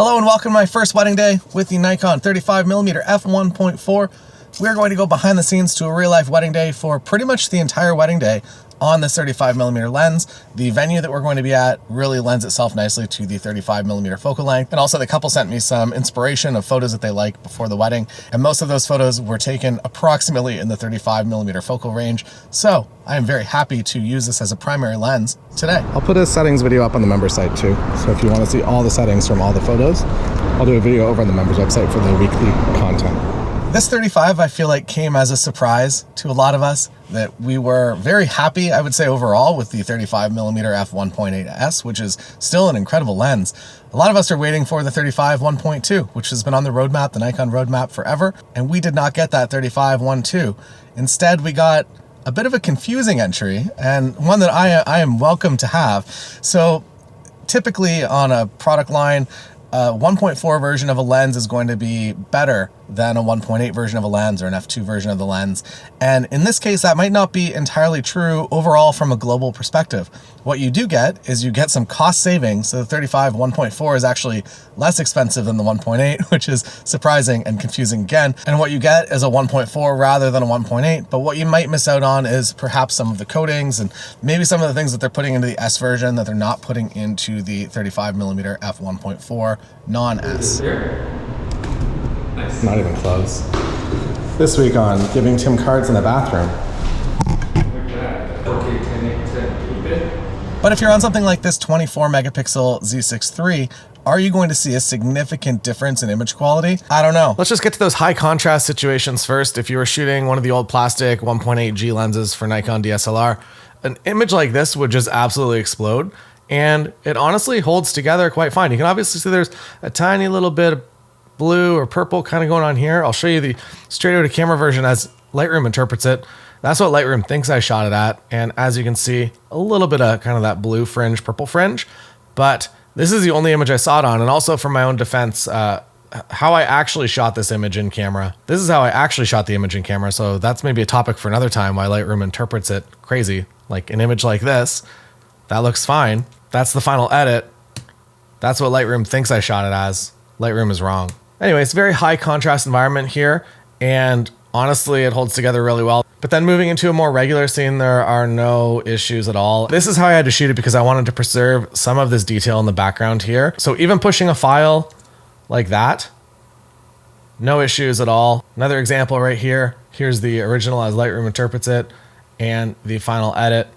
Hello and welcome to my first wedding day with the Nikon 35mm F1.4. We're going to go behind the scenes to a real life wedding day for pretty much the entire wedding day on this 35mm lens. The venue that we're going to be at really lends itself nicely to the 35mm focal length. And also the couple sent me some inspiration of photos that they like before the wedding. And most of those photos were taken approximately in the 35mm focal range. So I am very happy to use this as a primary lens today. I'll put a settings video up on the members site too. So if you want to see all the settings from all the photos, I'll do a video over on the members website for the weekly content. This 35, I feel like, came as a surprise to a lot of us, that we were very happy, I would say overall, with the 35mm f1.8s, which is still an incredible lens. A lot of us are waiting for the 35 1.2, which has been on the roadmap, the Nikon roadmap forever, and we did not get that 35 1.2. Instead, we got a bit of a confusing entry, and one that I am welcome to have. So typically on a product line, a 1.4 version of a lens is going to be better than a 1.8 version of a lens or an f2 version of the lens. And in this case, that might not be entirely true overall from a global perspective. What you do get is you get some cost savings. So the 35 1.4 is actually less expensive than the 1.8, which is surprising and confusing again. And what you get is a 1.4 rather than a 1.8. But what you might miss out on is perhaps some of the coatings and maybe some of the things that they're putting into the S version that they're not putting into the 35mm f1.4 non-S. Nice. Not even close. This week on giving Tim cards in the bathroom. Look at that. 4K 1080p bit. But if you're on something like this 24 megapixel Z6III, are you going to see a significant difference in image quality? I don't know. Let's just get to those high contrast situations first. If you were shooting one of the old plastic 1.8G lenses for Nikon DSLR, an image like this would just absolutely explode. And it honestly holds together quite fine. You can obviously see there's a tiny little bit of blue or purple kind of going on here. I'll show you the straight out of camera version as Lightroom interprets it. That's what Lightroom thinks I shot it at. And as you can see, a little bit of kind of that blue fringe, purple fringe. But this is the only image I saw it on. And also for my own defense, how I actually shot this image in camera. This is how I actually shot the image in camera. So that's maybe a topic for another time, why Lightroom interprets it crazy. Like an image like this, that looks fine. That's the final edit. That's what Lightroom thinks I shot it as. Lightroom is wrong. Anyway, it's a very high contrast environment here, and honestly, it holds together really well. But then moving into a more regular scene, there are no issues at all. This is how I had to shoot it because I wanted to preserve some of this detail in the background here. So even pushing a file like that, no issues at all. Another example right here. Here's the original as Lightroom interprets it, and the final edit,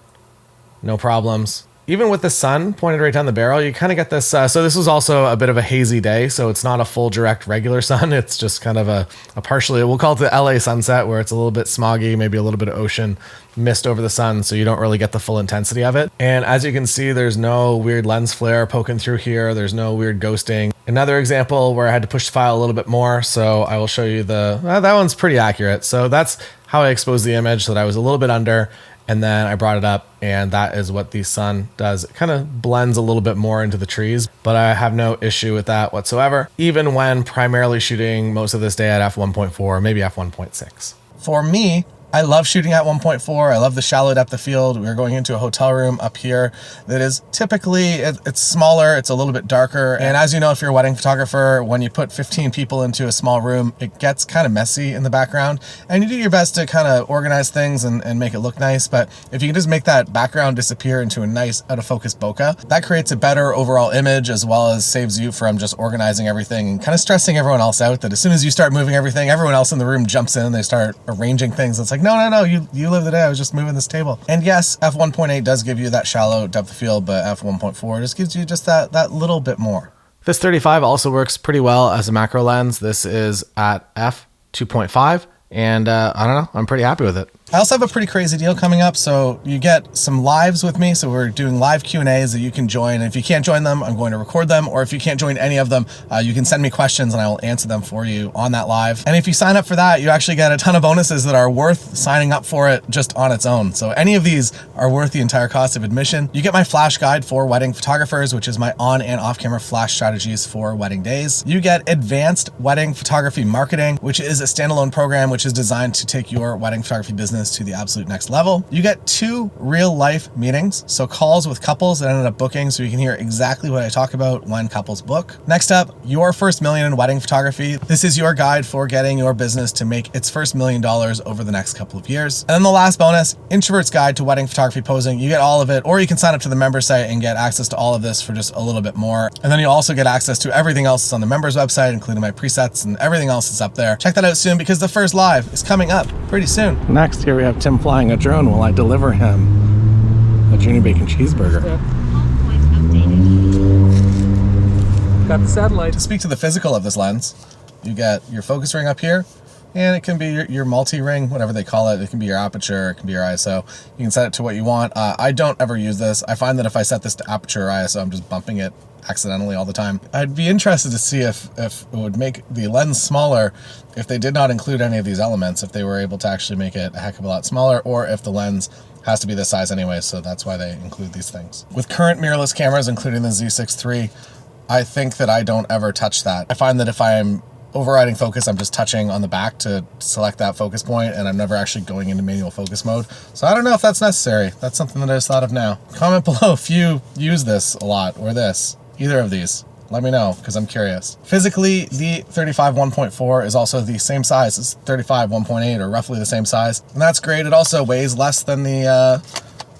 no problems. Even with the sun pointed right down the barrel, you kind of get this. So this was also a bit of a hazy day. So it's not a full direct regular sun. It's just kind of a partially, we'll call it the LA sunset, where it's a little bit smoggy, maybe a little bit of ocean mist over the sun. So you don't really get the full intensity of it. And as you can see, there's no weird lens flare poking through here. There's no weird ghosting. Another example where I had to push the file a little bit more. So I will show you that one's pretty accurate. So that's how I exposed the image, so that I was a little bit under. And then I brought it up, and that is what the sun does. It kind of blends a little bit more into the trees, but I have no issue with that whatsoever, even when primarily shooting most of this day at f1.4, maybe f1.6. For me, I love shooting at 1.4. I love the shallow depth of field. We're going into a hotel room up here that is typically, it's smaller, it's a little bit darker. And as you know, if you're a wedding photographer, when you put 15 people into a small room, it gets kind of messy in the background. And you do your best to kind of organize things and make it look nice. But if you can just make that background disappear into a nice out of focus bokeh, that creates a better overall image, as well as saves you from just organizing everything and kind of stressing everyone else out, that as soon as you start moving everything, everyone else in the room jumps in and they start arranging things. It's like, no, you live the day. I was just moving this table. And yes, f1.8 does give you that shallow depth of field, but f1.4 just gives you just that little bit more. This 35 also works pretty well as a macro lens. This is at f2.5, and I don't know, I'm pretty happy with it. I also have a pretty crazy deal coming up. So you get some lives with me. So we're doing live Q&As that you can join. And if you can't join them, I'm going to record them. Or if you can't join any of them, you can send me questions and I will answer them for you on that live. And if you sign up for that, you actually get a ton of bonuses that are worth signing up for it just on its own. So any of these are worth the entire cost of admission. You get my flash guide for wedding photographers, which is my on and off camera flash strategies for wedding days. You get advanced wedding photography marketing, which is a standalone program, which is designed to take your wedding photography business business to the absolute next level. You get 2 real life meetings, so calls with couples that ended up booking, so you can hear exactly what I talk about when couples book. Next up, your first million in wedding photography. This is your guide for getting your business to make its first $1 million over the next couple of years. And then the last bonus, Introvert's Guide to Wedding Photography Posing. You get all of it, or you can sign up to the member site and get access to all of this for just a little bit more. And then you also get access to everything else that's on the members website, including my presets and everything else that's up there. Check that out soon because the first live is coming up pretty soon. Next, here we have Tim flying a drone while I deliver him a Junior Bacon cheeseburger. Got the satellite. To speak to the physical of this lens, you get your focus ring up here, and it can be your multi-ring, whatever they call it. It can be your aperture, it can be your ISO. You can set it to what you want. I don't ever use this. I find that if I set this to aperture or ISO, I'm just bumping it accidentally all the time. I'd be interested to see if it would make the lens smaller if they did not include any of these elements, if they were able to actually make it a heck of a lot smaller, or if the lens has to be this size anyway, so that's why they include these things. With current mirrorless cameras, including the Z6III, I think that I don't ever touch that. I find that if I am overriding focus, I'm just touching on the back to select that focus point, and I'm never actually going into manual focus mode. So I don't know if that's necessary. That's something that I just thought of now. Comment below if you use this a lot, or this, either of these. Let me know, because I'm curious. Physically, the 35 1.4 is also the same size as 35 1.8, or roughly the same size. And that's great. It also weighs less than the,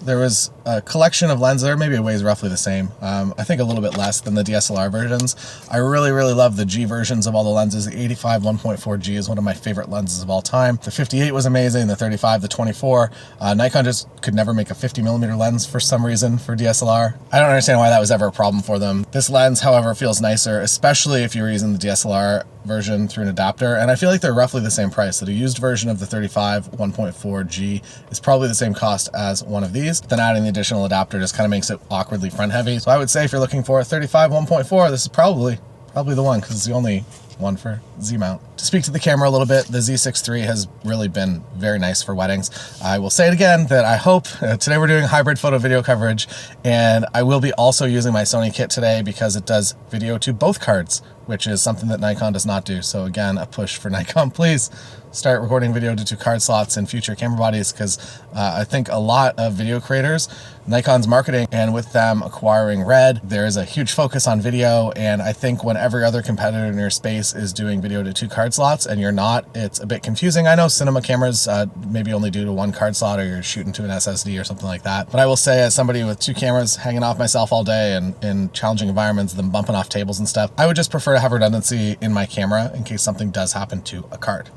there was a collection of lenses there. Maybe it weighs roughly the same. I think a little bit less than the DSLR versions. I really love the G versions of all the lenses. The 85 1.4 G is one of my favorite lenses of all time. The 58 was amazing. The 35, the 24. Nikon just could never make a 50mm lens for some reason for DSLR. I don't understand why that was ever a problem for them. This lens, however, feels nicer, especially if you're using the DSLR version through an adapter, and I feel like they're roughly the same price. That a used version of the 35 1.4 G is probably the same cost as one of these. Then adding the additional adapter just kind of makes it awkwardly front heavy. So I would say if you're looking for a 35 1.4, this is probably the one, because it's the only one for Z mount. To speak to the camera a little bit, the Z6III has really been very nice for weddings. I will say it again that I hope, today we're doing hybrid photo video coverage, and I will be also using my Sony kit today because it does video to both cards, which is something that Nikon does not do. So again, a push for Nikon, please start recording video to 2 card slots in future camera bodies, because I think a lot of video creators, Nikon's marketing, and with them acquiring Red, there is a huge focus on video, and I think when every other competitor in your space is doing video to 2 card slots and you're not, it's a bit confusing. I know cinema cameras maybe only do to 1 card slot, or you're shooting to an SSD or something like that, but I will say, as somebody with 2 cameras hanging off myself all day and in challenging environments, them bumping off tables and stuff, I would just prefer to have redundancy in my camera in case something does happen to a card.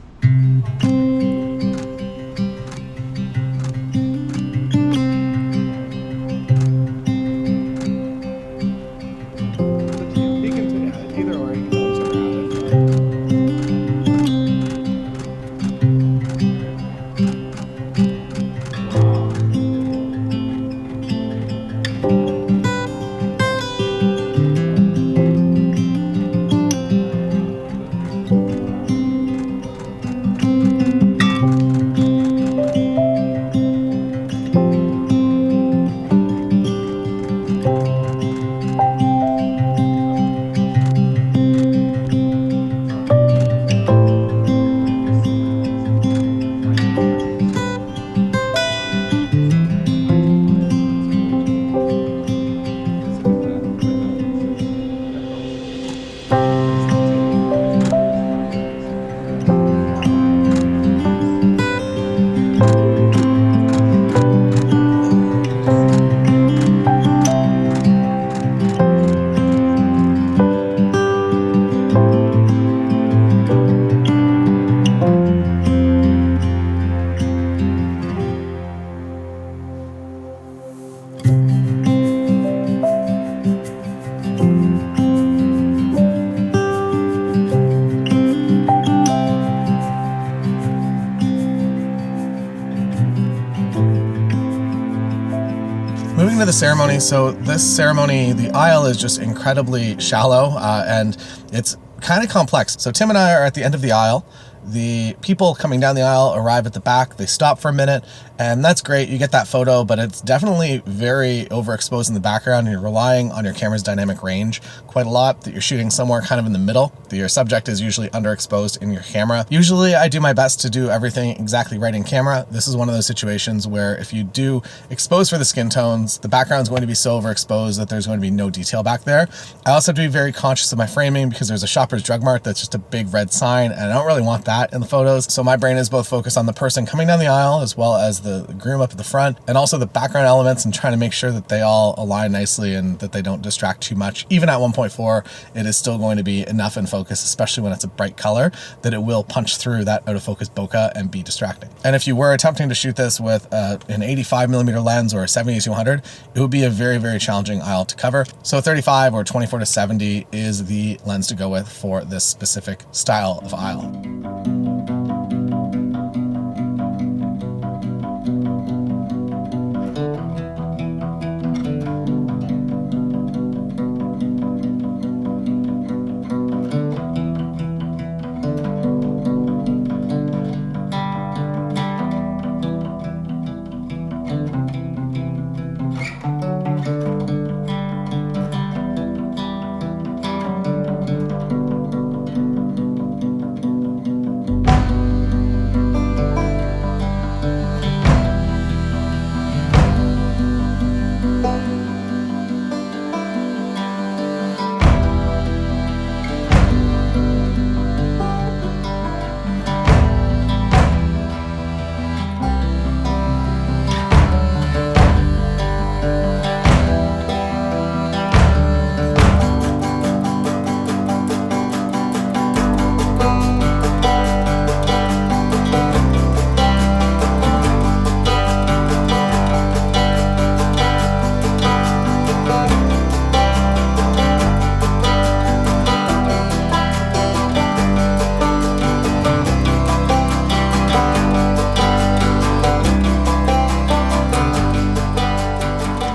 Moving to the ceremony, so this ceremony, the aisle is just incredibly shallow and it's kind of complex. So Tim and I are at the end of the aisle. The people coming down the aisle arrive at the back, they stop for a minute, And that's great. You get that photo, but it's definitely very overexposed in the background. You're relying on your camera's dynamic range quite a lot, that you're shooting somewhere kind of in the middle, that your subject is usually underexposed in your camera. Usually I do my best to do everything exactly right in camera. This is one of those situations where if you do expose for the skin tones, the background is going to be so overexposed that there's going to be no detail back there. I also have to be very conscious of my framing because there's a Shoppers Drug Mart that's just a big red sign, and I don't really want that in the photos. So my brain is both focused on the person coming down the aisle as well as the groom up at the front, and also the background elements, and trying to make sure that they all align nicely and that they don't distract too much. Even at 1.4, it is still going to be enough in focus, especially when it's a bright color, that it will punch through that out of focus bokeh and be distracting. And if you were attempting to shoot this with an 85mm lens or a 70-200, it would be a very, very challenging aisle to cover. So 35 or 24-70 is the lens to go with for this specific style of aisle.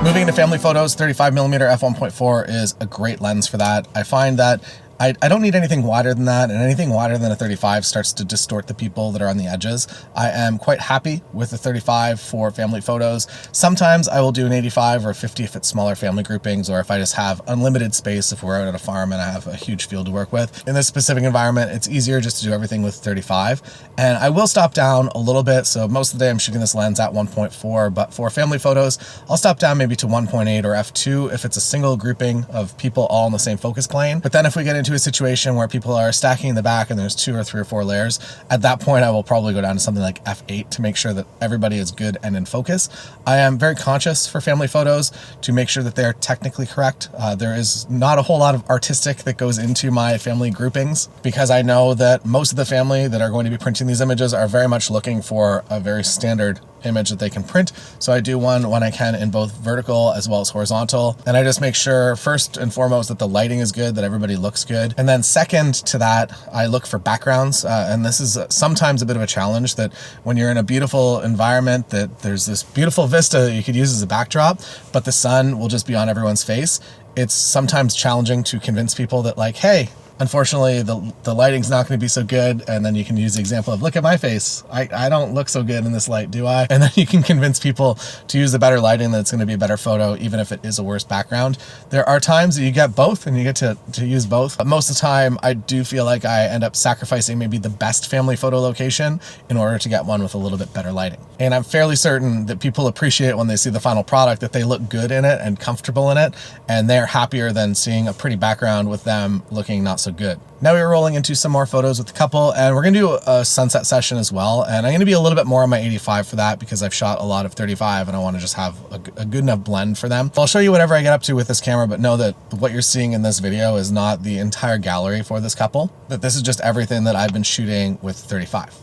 Moving into family photos, 35mm f1.4 is a great lens for that. I find that I don't need anything wider than that, and anything wider than a 35 starts to distort the people that are on the edges. I am quite happy with the 35 for family photos. Sometimes I will do an 85 or a 50 if it's smaller family groupings, or if I just have unlimited space, if we're out at a farm and I have a huge field to work with. In this specific environment, it's easier just to do everything with 35. And I will stop down a little bit, so most of the day I'm shooting this lens at 1.4, but for family photos, I'll stop down maybe to 1.8 or f2 if it's a single grouping of people all in the same focus plane. But then if we get into a situation where people are stacking in the back and there's 2 or 3 or 4 layers, at that point I will probably go down to something like f8 to make sure that everybody is good and in focus. I am very conscious for family photos to make sure that they're technically correct. There is not a whole lot of artistic that goes into my family groupings, because I know that most of the family that are going to be printing these images are very much looking for a very standard image that they can print. So I do one when I can in both vertical as well as horizontal. And I just make sure first and foremost that the lighting is good, that everybody looks good. And then second to that, I look for backgrounds. And this is sometimes a bit of a challenge, that when you're in a beautiful environment, that there's this beautiful vista that you could use as a backdrop, but the sun will just be on everyone's face. It's sometimes challenging to convince people that, like, hey, unfortunately, the lighting's not going to be so good. And then you can use the example of, look at my face. I don't look so good in this light, do I? And then you can convince people to use the better lighting, that it's going to be a better photo, even if it is a worse background. There are times that you get both and you get to use both. But most of the time, I do feel like I end up sacrificing maybe the best family photo location in order to get one with a little bit better lighting. And I'm fairly certain that people appreciate when they see the final product, that they look good in it and comfortable in it. And they're happier than seeing a pretty background with them looking not so good. Now we're rolling into some more photos with the couple, and we're gonna do a sunset session as well. And I'm gonna be a little bit more on my 85 for that, because I've shot a lot of 35 and I wanna just have a good enough blend for them. I'll show you whatever I get up to with this camera, but know that what you're seeing in this video is not the entire gallery for this couple, that this is just everything that I've been shooting with 35.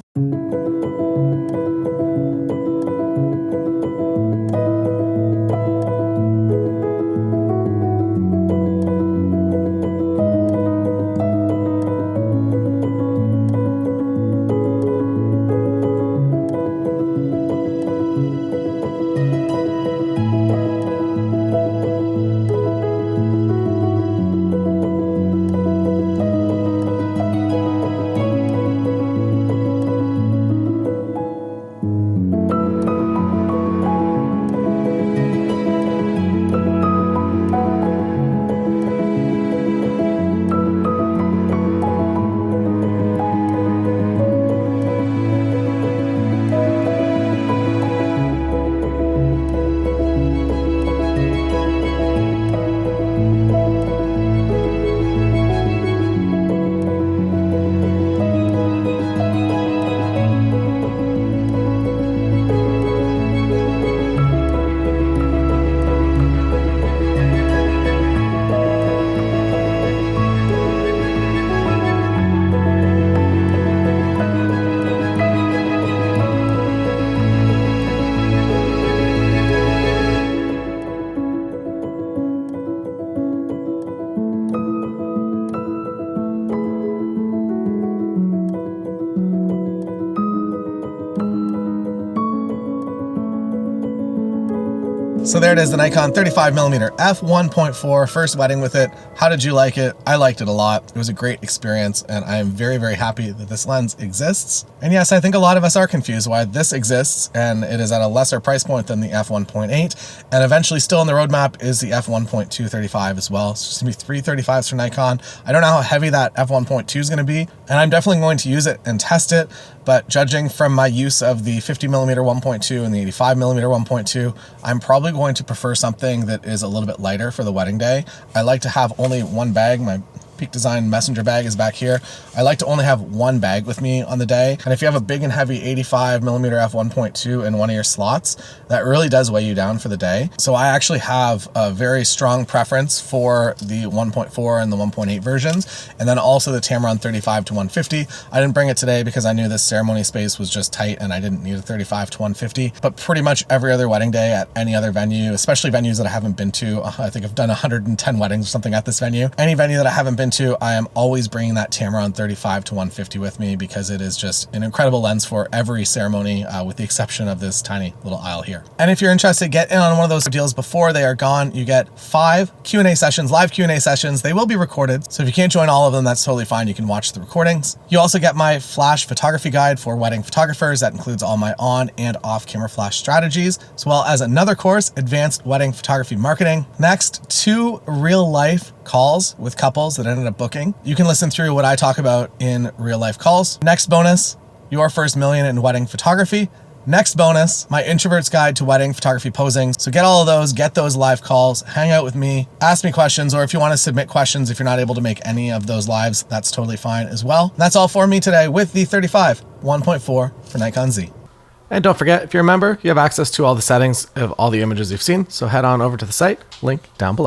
So there it is, the Nikon 35mm F1.4, first wedding with it. How did you like it? I liked it a lot. It was a great experience, and I am very, very happy that this lens exists. And yes, I think a lot of us are confused why this exists, and it is at a lesser price point than the F1.8, and eventually still in the roadmap is the F1.2 35 as well. So it's gonna be 3 35s for Nikon. I don't know how heavy that F1.2 is gonna be, and I'm definitely going to use it and test it, but judging from my use of the 50mm 1.2 and the 85mm 1.2, I'm probably going to prefer something that is a little bit lighter for the wedding day. I like to have only one bag. My Peak Design messenger bag is back here. I like to only have one bag with me on the day. And if you have a big and heavy 85mm f1.2 in one of your slots, that really does weigh you down for the day. So I actually have a very strong preference for the 1.4 and the 1.8 versions, and then also the Tamron 35 to 150. I didn't bring it today because I knew this ceremony space was just tight and I didn't need a 35 to 150, but pretty much every other wedding day at any other venue, especially venues that I haven't been to, I think I've done 110 weddings or something at this venue. Any venue that I haven't been to, I am always bringing that Tamron 35 to 150 with me because it is just an incredible lens for every ceremony, with the exception of this tiny little aisle here. And if you're interested, get in on one of those deals before they are gone. You get 5 Q&A sessions, live Q&A sessions. They will be recorded, so if you can't join all of them, that's totally fine. You can watch the recordings. You also get my flash photography guide for wedding photographers. That includes all my on and off camera flash strategies, as well as another course, Advanced Wedding Photography Marketing. Next, 2 real life calls with couples that ended up booking. You can listen through what I talk about in real life calls. Next bonus, your first million in wedding photography. Next bonus, my introvert's guide to wedding photography posing. So get all of those, get those live calls, hang out with me, ask me questions, or if you want to submit questions, if you're not able to make any of those lives, that's totally fine as well. And that's all for me today with the 35 1.4 for Nikon Z. And don't forget, if you're a member, you have access to all the settings of all the images you've seen. So head on over to the site, link down below.